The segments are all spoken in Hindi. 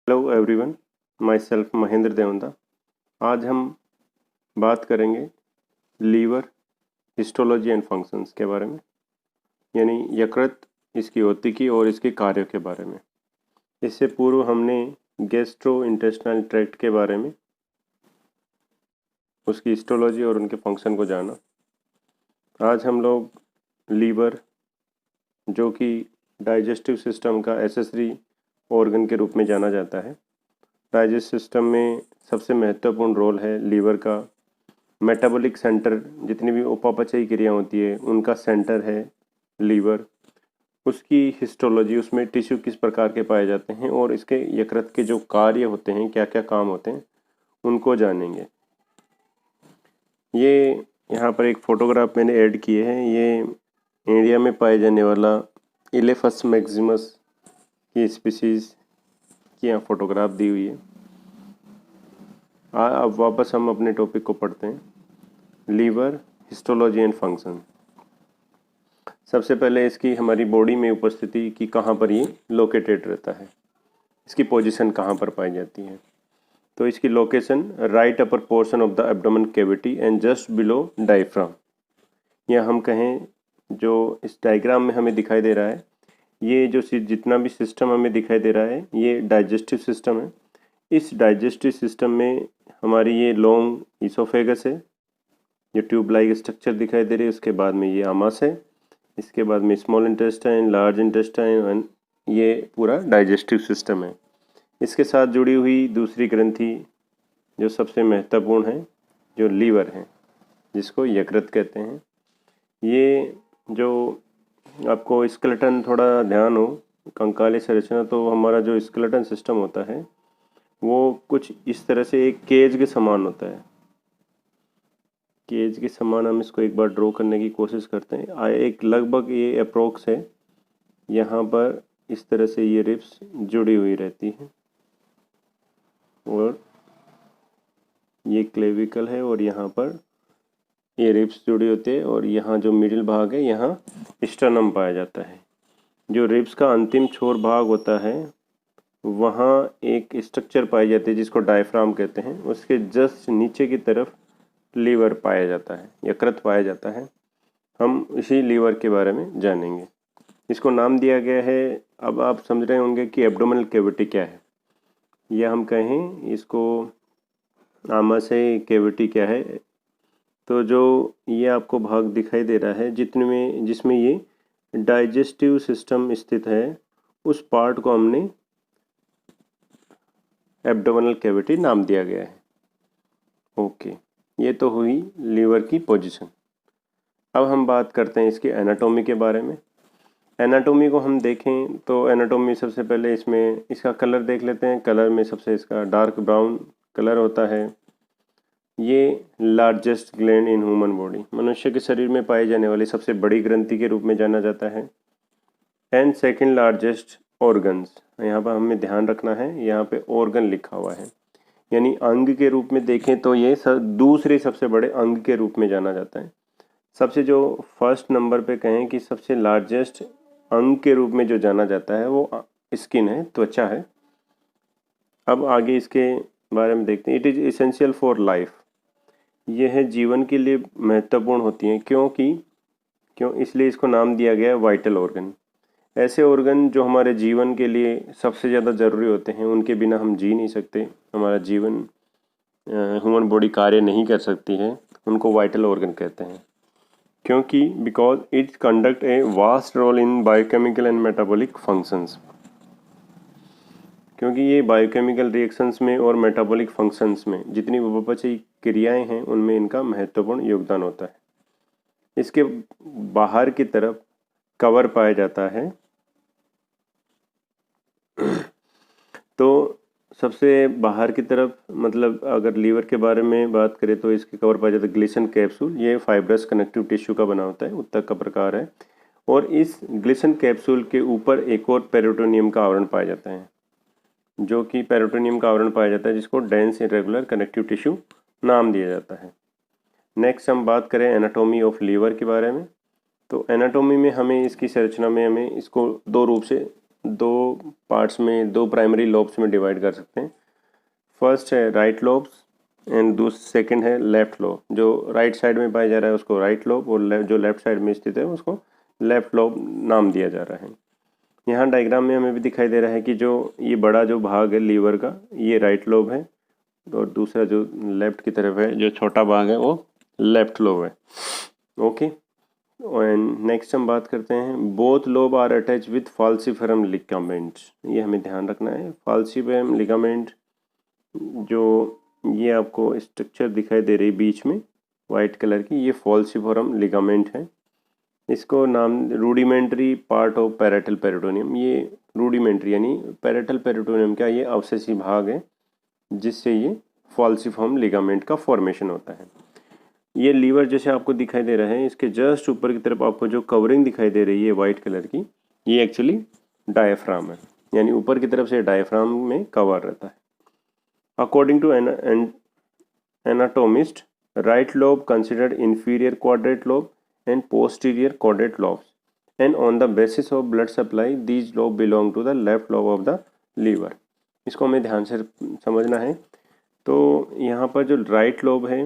Hello everyone, my self Mahendra Devanda. आज हम बात करेंगे लीवर हिस्टोलॉजी एंड फंक्शंस के बारे में, यानी यकृत, इसकी औतिकी और इसके कार्यों के बारे में। इससे पूर्व हमने गैस्ट्रो इंटेस्टाइनल ट्रैक्ट के बारे में, उसकी हिस्टोलॉजी और उनके फंक्शन को जाना। आज हम लोग लीवर, जो कि डाइजेस्टिव सिस्टम का एसेसरी ऑर्गन के रूप में जाना जाता है। डाइजेस्ट सिस्टम में सबसे महत्वपूर्ण रोल है लीवर का। मेटाबॉलिक सेंटर, जितनी भी उपापचयी क्रिया होती है उनका सेंटर है लीवर। उसकी हिस्टोलॉजी, उसमें टिश्यू किस प्रकार के पाए जाते हैं और इसके यकृत के जो कार्य होते हैं, क्या क्या काम होते हैं, उनको जानेंगे। ये यहाँ पर एक फोटोग्राफ मैंने ऐड किए हैं। ये इंडिया में पाए जाने वाला इलेफस मैक्सिमस की स्पीसीज की यहाँ फोटोग्राफ दी हुई है। अब वापस हम अपने टॉपिक को पढ़ते हैं, लीवर हिस्टोलॉजी एंड फंक्शन। सबसे पहले इसकी हमारी बॉडी में उपस्थिति कि कहाँ पर ये लोकेटेड रहता है, इसकी पोजीशन कहाँ पर पाई जाती है। तो इसकी location right upper portion of the abdomen cavity and just below diaphragm, या हम कहें जो इस डायग्राम में हमें दिखाई दे रहा है, ये जो जितना भी सिस्टम हमें दिखाई दे रहा है ये डाइजेस्टिव सिस्टम है। इस डाइजेस्टिव सिस्टम में हमारी ये लॉन्ग ईसोफेगस है, जो ट्यूब लाइक स्ट्रक्चर दिखाई दे रही है। उसके बाद में ये आमास है, इसके बाद में small intestine, large intestine, and ये पूरा डाइजेस्टिव सिस्टम है। इसके साथ जुड़ी हुई दूसरी ग्रंथि जो सबसे महत्वपूर्ण है, जो लीवर है, जिसको यकृत कहते हैं। ये जो आपको स्केलेटन थोड़ा ध्यान हो, कंकाली संरचना, तो हमारा जो स्केलेटन सिस्टम होता है वो कुछ इस तरह से एक केज के समान होता है। केज के समान हम इसको एक बार ड्रॉ करने की कोशिश करते हैं। एक लगभग ये अप्रोक्स है। यहाँ पर इस तरह से ये रिब्स जुड़ी हुई रहती हैं और ये क्लेविकल है और यहाँ पर ये रिब्स जुड़ी होती है और यहाँ जो मिडिल भाग है यहाँ स्टर्नम पाया जाता है। जो रिब्स का अंतिम छोर भाग होता है वहाँ एक स्ट्रक्चर पाई जाती है जिसको डायफ्राम कहते हैं। उसके जस्ट नीचे की तरफ लीवर पाया जाता है, यकृत पाया जाता है। हम इसी लीवर के बारे में जानेंगे। इसको नाम दिया गया है, अब आप समझ रहे होंगे कि एब्डोमिनल कैविटी क्या है, या हम कहें इसको आमाशय कैविटी क्या है। तो जो ये आपको भाग दिखाई दे रहा है जिसमें ये डाइजेस्टिव सिस्टम स्थित है, उस पार्ट को हमने एब्डोमिनल कैविटी नाम दिया गया है। ओके, ये तो हुई लीवर की पोजीशन। अब हम बात करते हैं इसकी एनाटॉमी के बारे में। एनाटॉमी को हम देखें तो एनाटॉमी सबसे पहले इसमें इसका कलर देख लेते हैं। कलर में सबसे इसका डार्क ब्राउन कलर होता है। ये largest gland in human body, मनुष्य के शरीर में पाई जाने वाली सबसे बड़ी ग्रंथि के रूप में जाना जाता है। एंड सेकेंड लार्जेस्ट ऑर्गन्स, यहाँ पर हमें ध्यान रखना है, यहाँ पे ऑर्गन लिखा हुआ है, यानी अंग के रूप में देखें तो ये दूसरे सबसे बड़े अंग के रूप में जाना जाता है। सबसे जो फर्स्ट नंबर पे कहें कि सबसे लार्जेस्ट अंग के रूप में जो जाना जाता है वो स्किन है, त्वचा है। अब आगे इसके बारे में देखते हैं। It is essential for life, यह है जीवन के लिए महत्वपूर्ण होती हैं। क्यों इसलिए इसको नाम दिया गया है वाइटल ऑर्गन। ऐसे ऑर्गन जो हमारे जीवन के लिए सबसे ज़्यादा ज़रूरी होते हैं, उनके बिना हम जी नहीं सकते, हमारा जीवन ह्यूमन बॉडी कार्य नहीं कर सकती है, उनको वाइटल ऑर्गन कहते हैं। क्योंकि because it conduct a vast role in biochemical and metabolic functions, क्योंकि ये बायोकेमिकल रिएक्शंस में और मेटाबॉलिक फंक्शंस में जितनी उपापचयी क्रियाएं हैं उनमें इनका महत्वपूर्ण योगदान होता है। इसके बाहर की तरफ कवर पाया जाता है। तो सबसे बाहर की तरफ, मतलब अगर लीवर के बारे में बात करें तो इसके कवर पाया जाता है ग्लिसन कैप्सूल। ये फाइब्रस कनेक्टिव टिश्यू का बना होता है, उत्तक का प्रकार है। और इस ग्लिसन कैप्सूल के ऊपर एक और पेरिटोनियम का आवरण पाया जाता है, जो कि पेरिटोनियम का आवरण पाया जाता है, जिसको डेंस इरेगुलर कनेक्टिव टिश्यू नाम दिया जाता है। नेक्स्ट हम बात करें एनाटॉमी ऑफ लीवर के बारे में। तो एनाटॉमी में हमें इसकी संरचना में हमें इसको दो रूप से दो पार्ट्स में, दो प्राइमरी लोब्स में डिवाइड कर सकते हैं। फर्स्ट है राइट लोब्स एंड सेकंड है लेफ्ट लोब। जो राइट साइड में पाया जा रहा है उसको राइट लोब, और जो लेफ्ट साइड में स्थित है उसको लेफ्ट लोब नाम दिया जा रहा है। यहाँ डायग्राम में हमें भी दिखाई दे रहा है कि जो ये बड़ा जो भाग है लीवर का, ये राइट लोब है, और दूसरा जो लेफ्ट की तरफ है जो छोटा भाग है वो लेफ्ट लोब है। ओके, एंड नेक्स्ट हम बात करते हैं both lobe are attach with falciform ligaments. ये हमें ध्यान रखना है। फाल्सिफरम लिगामेंट, जो ये आपको स्ट्रक्चर दिखाई दे रही बीच में वाइट कलर की, ये फाल्सिफरम लिगामेंट है। इसको नाम rudimentary part of parietal peritoneum. ये रूडिमेंट्री यानी पैरेटल पेरिटोनियम का ये अवशेषी भाग है जिससे ये फाल्सिफॉर्म लिगामेंट का फॉर्मेशन होता है। ये लीवर जैसे आपको दिखाई दे रहा है, इसके जस्ट ऊपर की तरफ आपको जो कवरिंग दिखाई दे रही है वाइट कलर की, ये एक्चुअली डायफ्राम है, यानी ऊपर की तरफ से डायफ्राम में कवर रहता है। According to anatomist, right lobe considered inferior quadrate lobe and posterior quadrate lobes, and on the basis of blood supply these lobe belong to the left lobe of the liver। इसको हमें ध्यान से समझना है। तो यहाँ पर जो राइट लोब है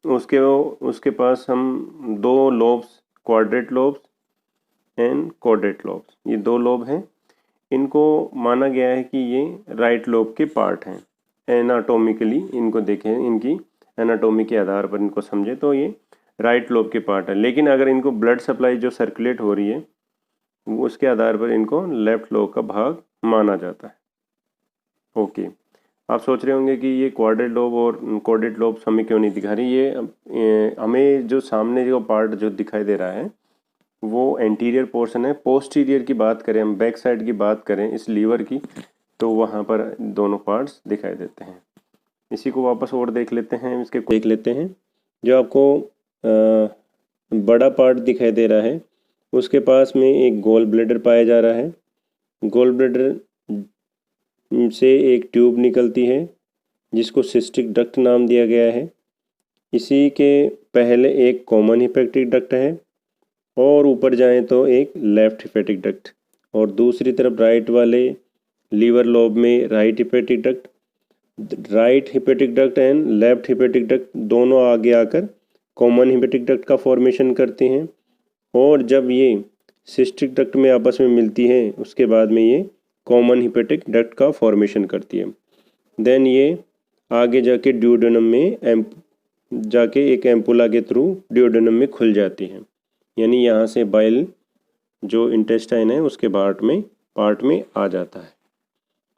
उसके पास हम दो lobes, quadrate lobes and quadrate lobes, ये दो लोब हैं। इनको माना गया है कि ये राइट लोब के पार्ट हैं। एनाटोमिकली इनको देखें, इनकी एनाटोमी के आधार पर इनको समझें तो ये राइट लोब के पार्ट है। लेकिन अगर इनको ब्लड सप्लाई जो सर्कुलेट हो रही है उसके आधार पर इनको लेफ्ट लोब का भाग माना जाता है। ओके, आप सोच रहे होंगे कि ये क्वाड्रेट लोब और क्वाड्रेट लोब हमें क्यों नहीं दिखा रही। ये हमें जो सामने जो पार्ट जो दिखाई दे रहा है वो एंटीरियर पोर्शन है। पोस्टीरियर की बात करें, हम बैक साइड की बात करें इस लीवर की, तो वहाँ पर दोनों पार्ट्स दिखाई देते हैं। इसी को वापस और देख लेते हैं, इसके देख लेते हैं। जो आपको बड़ा पार्ट दिखाई दे रहा है उसके पास में एक गोल ब्लैडर पाया जा रहा है। गोल ब्लैडर से एक ट्यूब निकलती है जिसको सिस्टिक डक्ट नाम दिया गया है। इसी के पहले एक कॉमन हिपैटिक डक्ट है, और ऊपर जाएं तो एक लेफ्ट हिपैटिक डक्ट, और दूसरी तरफ राइट वाले लीवर लोब में right hepatic duct. Right hepatic duct and left hepatic duct दोनों आगे आकर कॉमन हिपैटिक डक्ट का फॉर्मेशन करते हैं, और जब ये सिस्टिक डक्ट में आपस में मिलती है उसके बाद में ये कॉमन हिपैटिक डक्ट का फॉर्मेशन करती है। देन ये आगे जाके ड्यूडेनम में जाके एक एम्पुला के थ्रू ड्यूडेनम में खुल जाती है, यानी यहाँ से बाइल जो इंटेस्टाइन है उसके पार्ट में आ जाता है।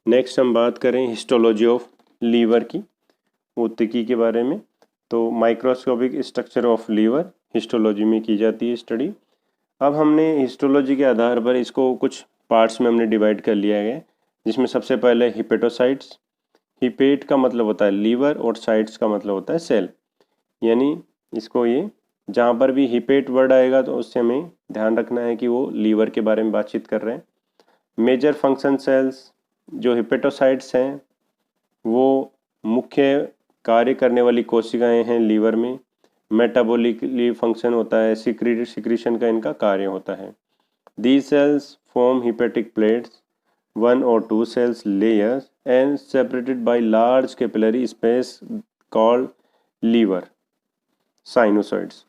नेक्स्ट हम बात करें हिस्टोलॉजी ऑफ लीवर की, ऊतकी के बारे में। तो microscopic structure of liver histology में की जाती है स्टडी। अब हमने हिस्टोलॉजी के आधार पर इसको कुछ पार्ट्स में हमने डिवाइड कर लिया है, जिसमें सबसे पहले हिपेटोसाइट्स। हिपेट का मतलब होता है लीवर और साइट्स का मतलब होता है सेल, यानी इसको ये जहाँ पर भी हिपेट वर्ड आएगा तो उससे हमें ध्यान रखना है कि वो लीवर के बारे में बातचीत कर रहे हैं। मेजर फंक्शन सेल्स जो हिपेटोसाइट्स हैं वो मुख्य कार्य करने वाली कोशिकाएं हैं लीवर में। मेटाबॉलिकली फंक्शन होता है, सिक्रीशन का इनका कार्य होता है। These cells form hepatic plates, 1 or 2 cells layers and separated by large capillary space called liver sinusoids।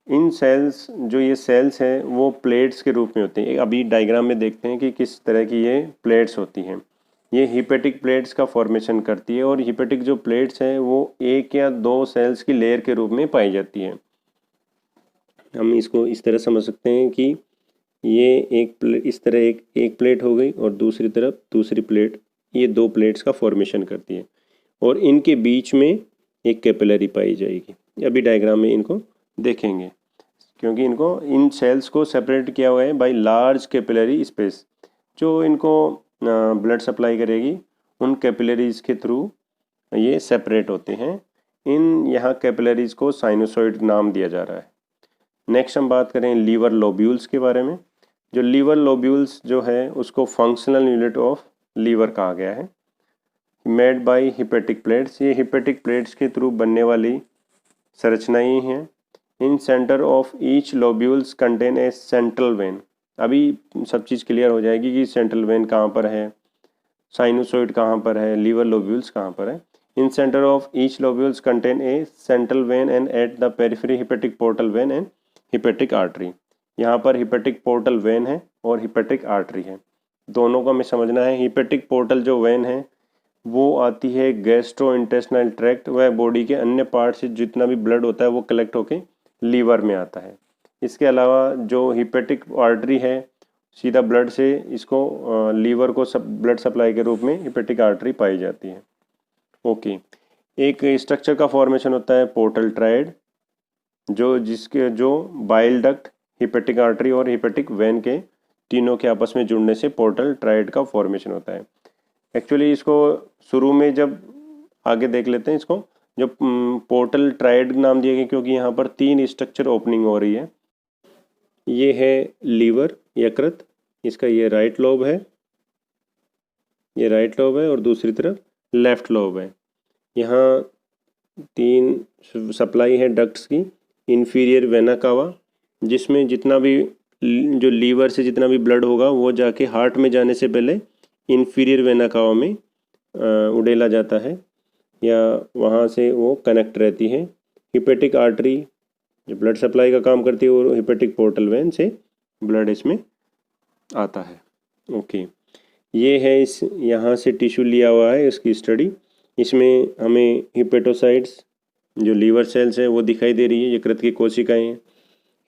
In sales जो ये सेल्स हैं वो प्लेट्स के रूप में होते हैं। अभी डायग्राम में देखते हैं कि किस तरह की ये प्लेट्स होती हैं। ये हिपेटिक प्लेट्स का फॉर्मेशन करती है, और हिपेटिक जो प्लेट्स हैं वो 1 या 2 सेल्स की लेयर के रूप में पाई जाती है। हम इसको इस तरह समझ सकते हैं कि ये इस तरह एक प्लेट हो गई और दूसरी तरफ दूसरी प्लेट, ये 2 प्लेट्स का फॉर्मेशन करती है, और इनके बीच में एक कैपिलरी पाई जाएगी। अभी डायग्राम में इनको देखेंगे, क्योंकि इनको इन सेल्स को सेपरेट किया हुआ है बाय लार्ज कैपिलरी स्पेस। जो इनको ब्लड सप्लाई करेगी उन कैपिलरीज के थ्रू ये सेपरेट होते हैं। इन यहाँ कैपिलरीज को साइनोसॉइड नाम दिया जा रहा है। नेक्स्ट हम बात करें लीवर लोब्यूल्स के बारे में। जो लीवर लोब्यूल्स जो है उसको फंक्शनल यूनिट ऑफ लीवर कहा गया है, मेड बाय हिपेटिक प्लेट्स। ये हिपेटिक प्लेट्स के थ्रू बनने वाली संरचनाएं हैं। In center of each lobules contain a central vein. अभी सब चीज़ क्लियर हो जाएगी कि सेंट्रल वेन कहाँ पर है, साइनोसॉइड कहाँ पर है, लीवर लोब्यूल्स कहाँ पर है। In center of each lobules contain a central vein and at the periphery hepatic portal vein and hepatic artery. यहाँ पर हिपेटिक पोर्टल वेन है और हिपेटिक आर्टरी है, दोनों को हमें समझना है। हिपेटिक पोर्टल जो वेन है वो आती है गैस्ट्रो इंटेस्टाइनल ट्रैक्ट व बॉडी के अन्य पार्ट से जितना भी ब्लड होता है वो कलेक्ट होके लीवर में आता है। इसके अलावा जो हिपेटिक आर्टरी है सीधा ब्लड से इसको लीवर को ब्लड सप्लाई के रूप में हिपेटिक आर्टरी पाई जाती है। ओके, एक स्ट्रक्चर का फॉर्मेशन होता है पोर्टल ट्रायड, जो बाइल डक्ट, हिपेटिक आर्टरी और हिपेटिक वेन के तीनों के आपस में जुड़ने से पोर्टल ट्रायड का फॉर्मेशन होता है। एक्चुअली इसको शुरू में जब आगे देख लेते हैं, इसको जो पोर्टल ट्रायड नाम दिया गया क्योंकि यहाँ पर 3 स्ट्रक्चर ओपनिंग हो रही है। ये है लीवर, यकृत, इसका ये राइट लोब है, ये राइट लोब है और दूसरी तरफ लेफ्ट लोब है। यहाँ 3 सप्लाई है डक्ट्स की। इन्फीरियर वेना कावा, जिसमें जितना भी जो लीवर से जितना भी ब्लड होगा वो जाके हार्ट में जाने से पहले इन्फीरियर वेना कावा में उड़ेला जाता है या वहाँ से वो कनेक्ट रहती है। हिपेटिक आर्टरी जो ब्लड सप्लाई का काम करती है और हिपेटिक पोर्टल वेन से ब्लड इसमें आता है। ओके, ये है इस यहाँ से टिश्यू लिया हुआ है इसकी स्टडी। इसमें हमें हिपेटोसाइट्स जो लीवर सेल्स है वो दिखाई दे रही है, यकृत की कोशिकाएं हैं।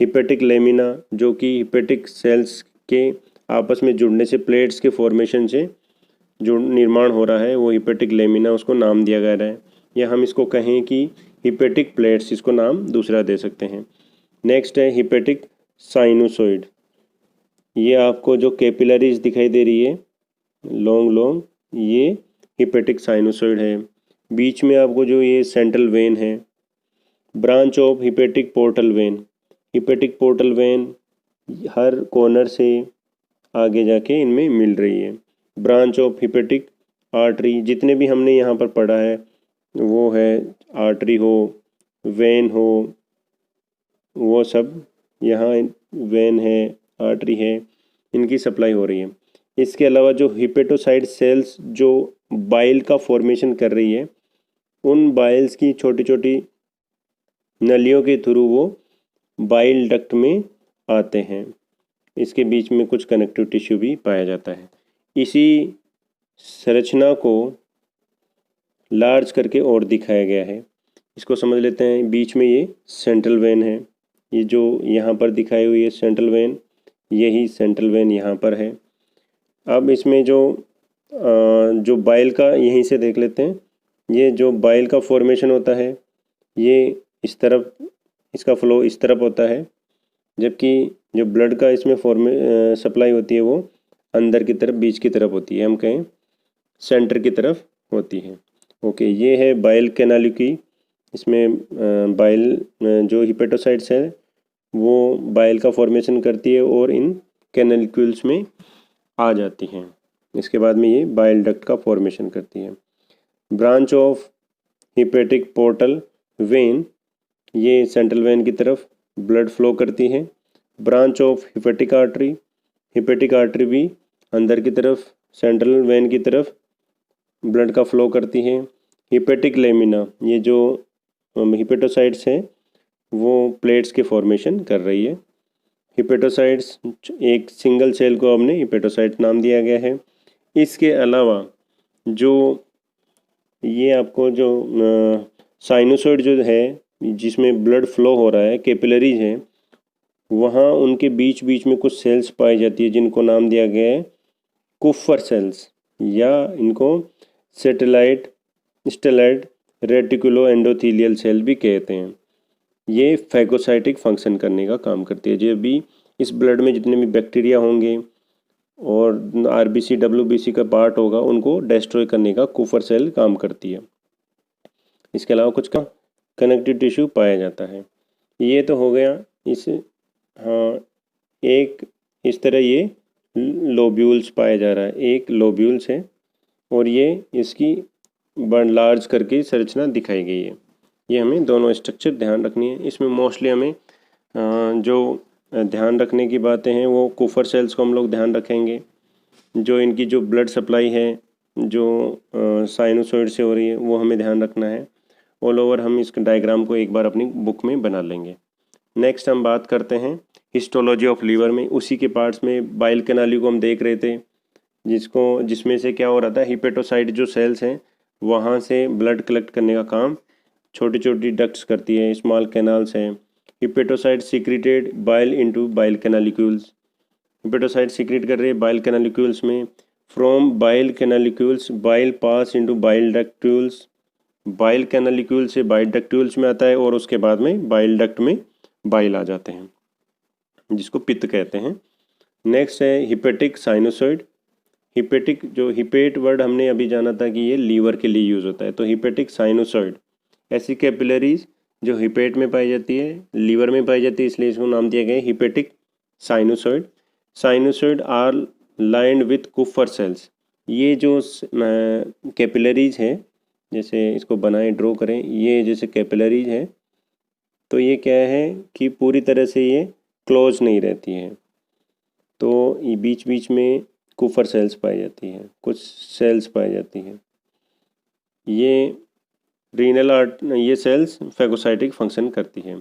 हिपेटिक लेमिना जो कि हिपेटिक सेल्स के आपस में जुड़ने से प्लेट्स के फॉर्मेशन से जो निर्माण हो रहा है वो हिपेटिक लेमिना, उसको नाम दिया गया है। या हम इसको कहें कि हिपेटिक प्लेट्स, इसको नाम दूसरा दे सकते हैं। नेक्स्ट है हिपेटिक साइनोसॉइड। ये आपको जो कैपिलरीज दिखाई दे रही है लॉन्ग, ये हिपेटिक साइनोसॉइड है। बीच में आपको जो ये सेंट्रल वेन है, branch of hepatic portal when. Hepatic portal when her corner से आगे जाके इनमें मिल रही है। ब्रांच ऑफ हिपेटिक आर्टरी, जितने भी हमने यहाँ पर पढ़ा है वो है आर्टरी हो, वेन हो, वो सब यहाँ वेन है, आर्टरी है, इनकी सप्लाई हो रही है। इसके अलावा जो हिपेटोसाइट सेल्स जो बाइल का फॉर्मेशन कर रही है, उन बाइल्स की छोटी छोटी नलियों के थ्रू वो बाइल डक्ट में आते हैं। इसके बीच में कुछ कनेक्टिव टिश्यू भी पाया जाता है। इसी संरचना को लार्ज करके और दिखाया गया है, इसको समझ लेते हैं। बीच में ये सेंट्रल वेन है, ये जो यहाँ पर दिखाई हुई है सेंट्रल वेन, यही सेंट्रल वेन यहाँ पर है। अब इसमें जो बाइल का यहीं से देख लेते हैं। ये जो बाइल का फॉर्मेशन होता है ये इस तरफ, इसका फ्लो इस तरफ होता है, जबकि जो ब्लड का इसमें सप्लाई होती है वो अंदर की तरफ, बीच की तरफ होती है, हम कहें सेंटर की तरफ होती है। ओके, ये है बाइल कैनालिक्यूली। इसमें बाइल जो हिपेटोसाइट्स है वो बाइल का फॉर्मेशन करती है और इन कैनालिक्यूल्स में आ जाती हैं। इसके बाद में ये बाइल डक्ट का फॉर्मेशन करती है। Branch of hepatic portal when, ये सेंट्रल वेन की तरफ ब्लड फ्लो करती है। Branch of hepatic artery, hepatic artery भी अंदर की तरफ सेंट्रल वेन की तरफ ब्लड का फ्लो करती है। हिपेटिक लेमिना, ये जो हिपेटोसाइट्स हैं वो प्लेट्स के फॉर्मेशन कर रही है। हिपेटोसाइट्स, एक सिंगल सेल को हमने हिपेटोसाइट नाम दिया गया है। इसके अलावा जो ये आपको जो साइनोसॉइड जो है जिसमें ब्लड फ्लो हो रहा है, कैपिलरीज हैं, वहाँ उनके बीच बीच में कुछ सेल्स पाई जाती है जिनको नाम दिया गया है कुफर सेल्स, या इनको स्टेलाइट रेटिकुलो एंडोथीलियल सेल भी कहते हैं। ये फैगोसाइटिक फंक्शन करने का काम करती है। जो भी इस ब्लड में जितने भी बैक्टीरिया होंगे और आरबीसी डब्ल्यूबीसी का पार्ट होगा उनको डिस्ट्रॉय करने का कुफर सेल काम करती है। इसके अलावा कुछ का कनेक्टिव टिश्यू पाया जाता है। ये तो हो गया इस, हाँ, एक इस तरह ये लोब्यूल्स पाया जा रहा है, एक लोब्यूल्स है और ये इसकी लार्ज करके संरचना दिखाई गई है। ये हमें दोनों स्ट्रक्चर ध्यान रखनी है। इसमें मोस्टली हमें जो ध्यान रखने की बातें हैं वो कुफर सेल्स को हम लोग ध्यान रखेंगे। जो इनकी जो ब्लड सप्लाई है जो साइनोसॉइड से हो रही है वो हमें ध्यान रखना है। ऑल ओवर हम इस डायग्राम को एक बार अपनी बुक में बना लेंगे। नेक्स्ट हम बात करते हैं हिस्टोलॉजी ऑफ लीवर में। उसी के पार्ट्स में बाइल कैनाली को हम देख रहे थे, जिसमें से क्या हो रहा था, हिपेटोसाइट जो सेल्स हैं वहाँ से ब्लड कलेक्ट करने का काम छोटी छोटी डक्ट्स करती है, स्मॉल कैनाल्स हैं। Hepatocyte secreted bile into bile canalicules. Hepatocyte secrete कर रहे हैं बाइल कैनालिक्यूल्स में। From bile canalicules bile pass into bile ductules. Bile canalicule से बाइल डक्ट्यूल्स में आता है और उसके बाद में बाइल डक्ट में बाइल आ जाते हैं, जिसको पित्त कहते हैं। नेक्स्ट है हिपेटिक साइनोसॉइड। हिपेटिक, जो हिपेट वर्ड हमने अभी जाना था कि ये लीवर के लिए यूज़ होता है, तो हिपेटिक साइनोसॉइड ऐसी कैपिलरीज जो हिपेट में पाई जाती है, लीवर में पाई जाती है, इसलिए इसको नाम दिया गया है hepatic sinusoid. Sinusoid are lined with Kupffer cells. ये जो कैपिलरीज है, जैसे इसको बनाएं, ड्रॉ करें, ये जैसे कैपिलरीज है तो ये क्या है कि पूरी तरह से ये क्लोज नहीं रहती है, तो ये बीच बीच में कुफर सेल्स पाई जाती हैं, कुछ सेल्स पाई जाती हैं। ये सेल्स फैगोसाइटिक फंक्शन करती हैं।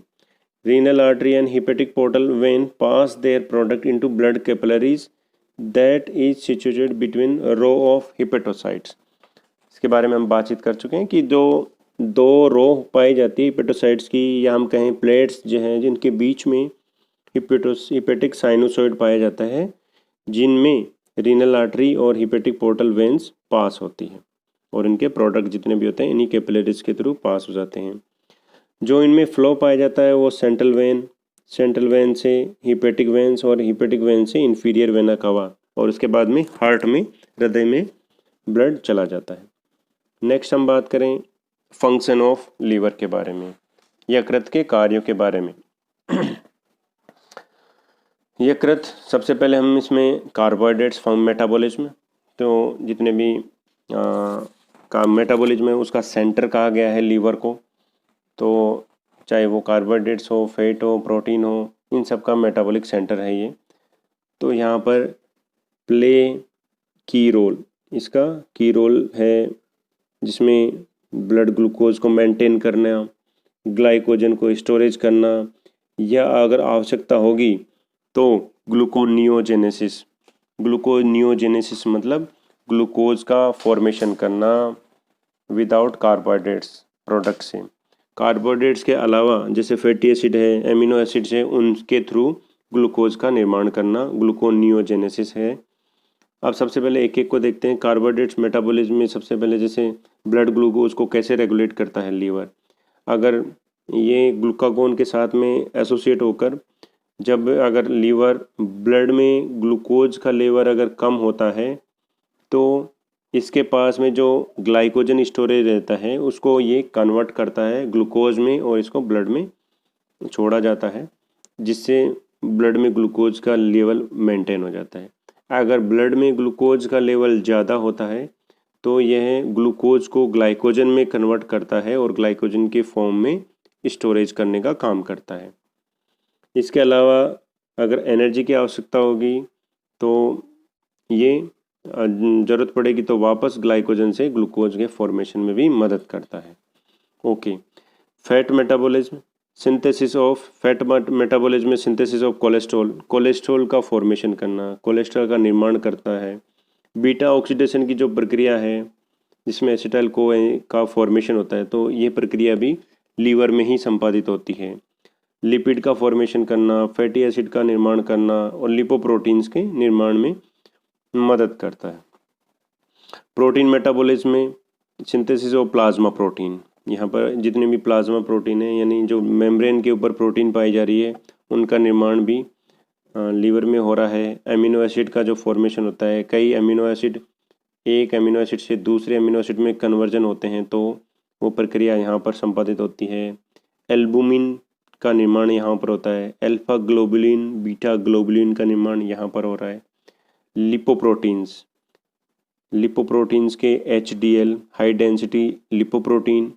Renal artery and hepatic portal vein pass their product into blood capillaries that is situated between row of hepatocytes. इसके बारे में हम बातचीत कर चुके हैं कि दो रो पाई जाती है हिपेटोसाइट्स की, या हम कहें प्लेट्स जो हैं जिनके बीच में हिपेटिक साइनोसॉइड पाया जाता है, जिनमें रीनल आर्टरी और हिपेटिक पोर्टल वेन्स पास होती हैं और इनके प्रोडक्ट जितने भी होते हैं इन्हीं कैपिलरीज के थ्रू पास हो जाते हैं। जो इनमें फ्लो पाया जाता है वो सेंट्रल वेन से हिपेटिक वेन्स और हिपेटिक वेन से इंफीरियर वेना कावा, और उसके बाद में हार्ट में, हृदय में ब्लड चला जाता है। नेक्स्ट हम बात करें फंक्शन ऑफ लीवर के बारे में, यकृत के कार्यों के बारे में। यकृत, सबसे पहले हम इसमें कार्बोहाइड्रेट्स फॉर्म मेटाबॉलिज्म, तो जितने भी का मेटाबॉलिज्म है उसका सेंटर कहा गया है लीवर को, तो चाहे वो कार्बोहाइड्रेट्स हो, फैट हो, प्रोटीन हो, इन सब का मेटाबॉलिक सेंटर है ये। तो यहाँ पर प्ले की रोल, इसका की रोल है जिसमें ब्लड ग्लूकोज को मेंटेन करना, ग्लाइकोजन को स्टोरेज करना, या अगर आवश्यकता होगी तो ग्लूकोनियोजेनेसिस। ग्लूकोनियोजेनेसिस मतलब ग्लूकोज का फॉर्मेशन करना विदाउट कार्बोहाइड्रेट्स प्रोडक्ट से। कार्बोहाइड्रेट्स के अलावा जैसे फैटी एसिड है, एमिनो एसिड्स है, उनके थ्रू ग्लूकोज का निर्माण करना ग्लूकोनियोजेनेसिस है। अब सबसे पहले एक एक को देखते हैं। कार्बोहाइड्रेट्स मेटाबॉलिज्म में सबसे पहले जैसे ब्लड ग्लूकोज को कैसे रेगुलेट करता है लीवर। अगर ये ग्लूकागोन के साथ में एसोसिएट होकर, जब अगर लीवर ब्लड में ग्लूकोज का लेवल अगर कम होता है तो इसके पास में जो ग्लाइकोजन स्टोरेज रहता है उसको ये कन्वर्ट करता है ग्लूकोज में और इसको ब्लड में छोड़ा जाता है, जिससे ब्लड में ग्लूकोज का लेवल मेंटेन हो जाता है। अगर ब्लड में ग्लूकोज का लेवल ज़्यादा होता है तो यह ग्लूकोज को ग्लाइकोजन में कन्वर्ट करता है और ग्लाइकोजन के फॉर्म में स्टोरेज करने का काम करता है। इसके अलावा अगर एनर्जी की आवश्यकता होगी तो ये ज़रूरत पड़ेगी तो वापस ग्लाइकोजन से ग्लूकोज के फॉर्मेशन में भी मदद करता है। Okay, fat metabolism, synthesis of fat metabolism में सिंथेसिस ऑफ कोलेस्ट्रॉल का फॉर्मेशन करना, कोलेस्ट्रॉल का निर्माण करता है। बीटा ऑक्सीडेशन की जो प्रक्रिया है जिसमें एसिटाइल कोएन का फॉर्मेशन होता है, तो ये प्रक्रिया भी लीवर में ही संपादित होती है। लिपिड का फॉर्मेशन करना, फैटी एसिड का निर्माण करना और लिपोप्रोटीन्स के निर्माण में मदद करता है। प्रोटीन मेटाबॉलिज्म में सिंथेसिस ऑफ प्लाज्मा प्रोटीन, यहाँ पर जितने भी प्लाज्मा प्रोटीन है यानी जो मेम्ब्रेन के ऊपर प्रोटीन पाई जा रही है उनका निर्माण भी लीवर में हो रहा है। एमिनो एसिड का जो फॉर्मेशन होता है, कई एमिनो एसिड एक एमिनो एसिड से दूसरे एमिनो एसिड में कन्वर्जन होते हैं, तो वो प्रक्रिया यहाँ पर संपादित होती है। एल्बुमिन का निर्माण यहाँ पर होता है। अल्फा ग्लोबुलिन, बीटा ग्लोबुलिन का निर्माण यहाँ पर हो रहा है। लिपोप्रोटीन्स के HDL high density lipoprotein,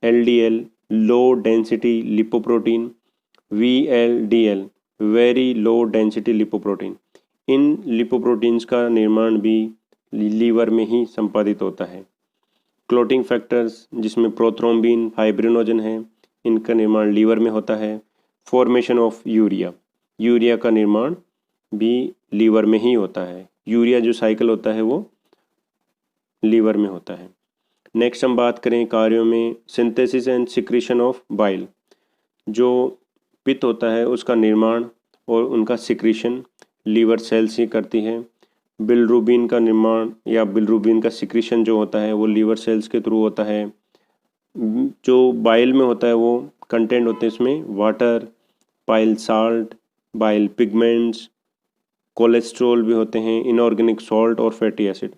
LDL low density lipoprotein, VLDL very low density lipoprotein. इन लिपोप्रोटीन्स का निर्माण भी लीवर में ही संपादित होता है। क्लोटिंग फैक्टर्स जिसमें प्रोथ्रोम्बिन, फाइब्रिनोजन है, इनका निर्माण लीवर में होता है। फॉर्मेशन ऑफ यूरिया, यूरिया का निर्माण भी लीवर में ही होता है। यूरिया जो साइकिल होता है वो लीवर में होता है। नेक्स्ट हम बात करें कार्यों में, synthesis and secretion of bile. जो पित्त होता है उसका निर्माण और उनका सिक्रीशन लीवर सेल्स ही करती है। बिलरुबिन का निर्माण या बिलरुबिन का सिक्रीशन जो होता है वो लीवर सेल्स के थ्रू होता है। जो बाइल में होता है वो कंटेंट होते हैं इसमें water, bile salt, bile pigments, cholesterol भी होते हैं, इनऑर्गेनिक सॉल्ट और फैटी एसिड।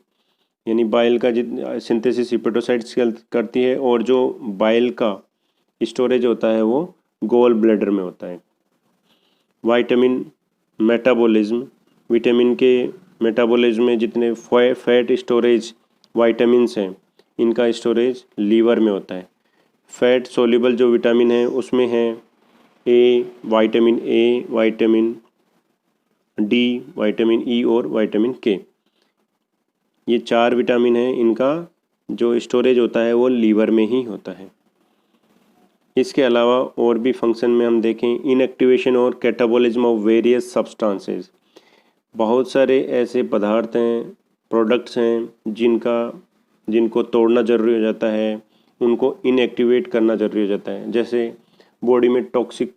यानी बाइल का सिंथेसिस हिपेटोसाइट्स करती है और जो बाइल का स्टोरेज होता है वो गोल ब्लैडर में होता है। विटामिन मेटाबॉलिज्म, विटामिन के मेटाबॉलिज्म में जितने फैट स्टोरेज विटामिन्स हैं इनका स्टोरेज लीवर में होता है। फैट सोल्यूबल जो विटामिन है उसमें है A, vitamin A, vitamin D, vitamin E और विटामिन के। ये 4 विटामिन हैं, इनका जो स्टोरेज होता है वो लीवर में ही होता है। इसके अलावा और भी फंक्शन में हम देखें, इनएक्टिवेशन और कैटाबॉलिज्म ऑफ वेरियस सब्सटेंसेस। बहुत सारे ऐसे पदार्थ हैं, प्रोडक्ट्स हैं जिनको तोड़ना ज़रूरी हो जाता है, उनको इनएक्टिवेट करना ज़रूरी हो जाता है। जैसे बॉडी में टॉक्सिक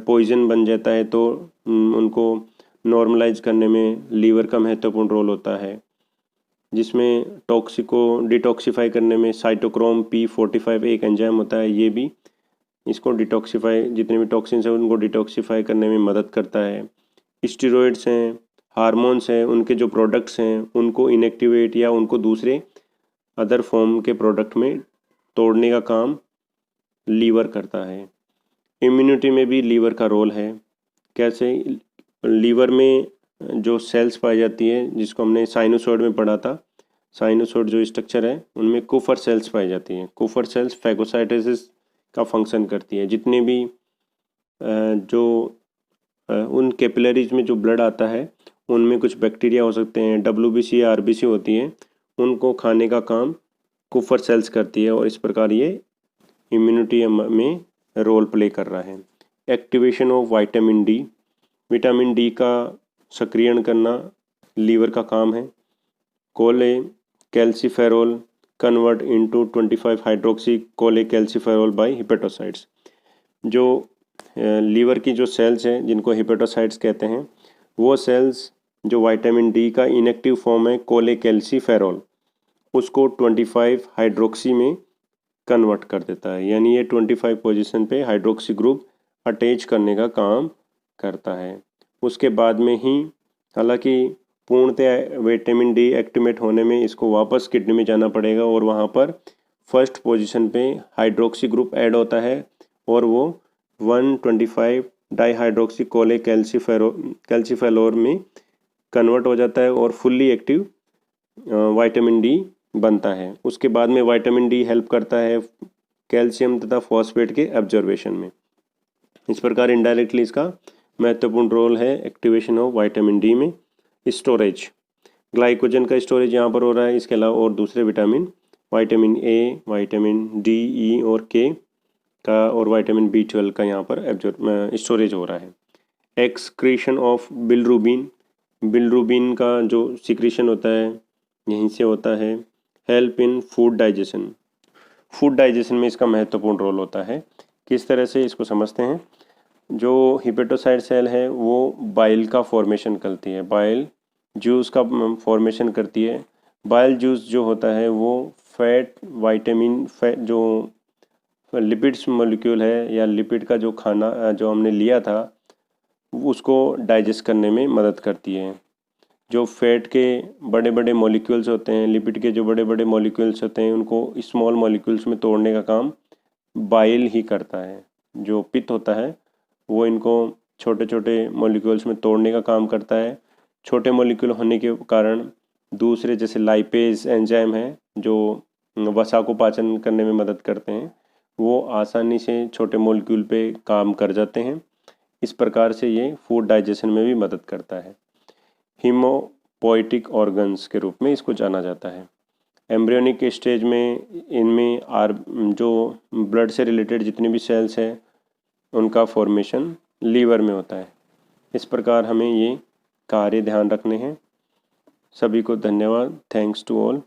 पॉइजन बन जाता है तो उनको नॉर्मलाइज करने में लीवर का महत्वपूर्ण रोल होता है, जिसमें टॉक्सिक को डिटॉक्सिफाई करने में साइटोक्रोम P45 एक एंजाइम होता है, ये भी इसको डिटॉक्सिफाई, जितने भी टॉक्सिन्स हैं उनको डिटॉक्सिफाई करने में मदद करता है। स्टेरॉइड्स हैं, हार्मोन्स हैं, उनके जो प्रोडक्ट्स हैं उनको इनएक्टिवेट या उनको दूसरे अदर फॉर्म के प्रोडक्ट में तोड़ने का काम लीवर करता है। इम्यूनिटी में भी लीवर का रोल है। कैसे? लीवर में जो सेल्स पाई जाती है जिसको हमने साइनोसॉइड में पढ़ा था, साइनोसॉइड जो स्ट्रक्चर है उनमें कुफर सेल्स पाई जाती हैं। कुफर सेल्स फैगोसाइटोसिस का फंक्शन करती है। जितने भी उन कैपिलरीज में जो ब्लड आता है उनमें कुछ बैक्टीरिया हो सकते हैं, WBC या RBC होती है, उनको खाने का काम कुफर सेल्स करती है और इस प्रकार ये इम्यूनिटी में रोल प्ले कर रहा है। Activation of vitamin D, vitamin D का सक्रियण करना लीवर का काम है। कोले कैल्सीफेरोल कन्वर्ट इनटू 25 हाइड्रोक्सी कोले कैल्सीफेरोल बाय हिपेटोसाइट्स। जो लीवर की जो सेल्स हैं जिनको हिपेटोसाइट्स कहते हैं, वो सेल्स जो विटामिन डी का इनएक्टिव फॉर्म है कोले कैल्सीफेरोल, उसको 25 हाइड्रोक्सी में कन्वर्ट कर देता है। यानी ये 25 पोजीशन पे हाइड्रोक्सी ग्रुप अटैच करने का काम करता है। उसके बाद में ही, हालांकि पूर्णतः विटामिन डी एक्टिवेट होने में इसको वापस किडनी में जाना पड़ेगा और वहाँ पर फर्स्ट पोजीशन पे हाइड्रोक्सी ग्रुप ऐड होता है और वो 125 डाईहाइड्रोक्सी कोले कैल्सीफेरोल में कन्वर्ट हो जाता है और फुल्ली एक्टिव विटामिन डी बनता है। उसके बाद में विटामिन डी हेल्प करता है कैल्शियम तथा फॉस्फेट के एब्जॉर्बेशन में। इस प्रकार इनडायरेक्टली इसका महत्वपूर्ण रोल है एक्टिवेशन ऑफ विटामिन डी में। स्टोरेज, ग्लाइकोजन का स्टोरेज यहाँ पर हो रहा है। इसके अलावा और दूसरे विटामिन ए, विटामिन डी, ई और के का और विटामिन B12 का यहाँ पर स्टोरेज हो रहा है। एक्सक्रीशन ऑफ बिलरुबिन, बिलरुबिन का जो सिक्रीशन होता है यहीं से होता है। Help in food digestion, food digestion में इसका महत्वपूर्ण रोल होता है। किस तरह से, इसको समझते हैं। जो हिपेटोसाइट सेल है वो बाइल का फॉर्मेशन करती है, बाइल जूस का फॉर्मेशन करती है। बाइल जूस जो होता है वो फैट, विटामिन, फैट जो लिपिड्स मॉलिक्यूल है या लिपिड का जो खाना जो हमने लिया था उसको डाइजेस्ट करने में मदद करती है। जो फैट के बड़े बड़े मॉलिक्यूल्स होते हैं, लिपिड के जो बड़े बड़े मॉलिक्यूल्स होते हैं, उनको स्मॉल मॉलिक्यूल्स में तोड़ने का काम बाइल ही करता है। जो पित्त होता है वो इनको छोटे छोटे मॉलिक्यूल्स में तोड़ने का काम करता है। छोटे मॉलिक्यूल होने के कारण दूसरे जैसे लाइपेज एंजाइम है जो वसा को पाचन करने में मदद करते हैं, वो आसानी से छोटे मॉलिक्यूल पे काम कर जाते हैं। इस प्रकार से ये फूड डाइजेशन में भी मदद करता है। हीमोपोइटिक ऑर्गन्स के रूप में इसको जाना जाता है। एम्ब्रियोनिक स्टेज में इनमें जो ब्लड से रिलेटेड जितने भी सेल्स हैं उनका फॉर्मेशन लीवर में होता है। इस प्रकार हमें ये कार्य ध्यान रखने हैं। सभी को धन्यवाद। Thanks to all.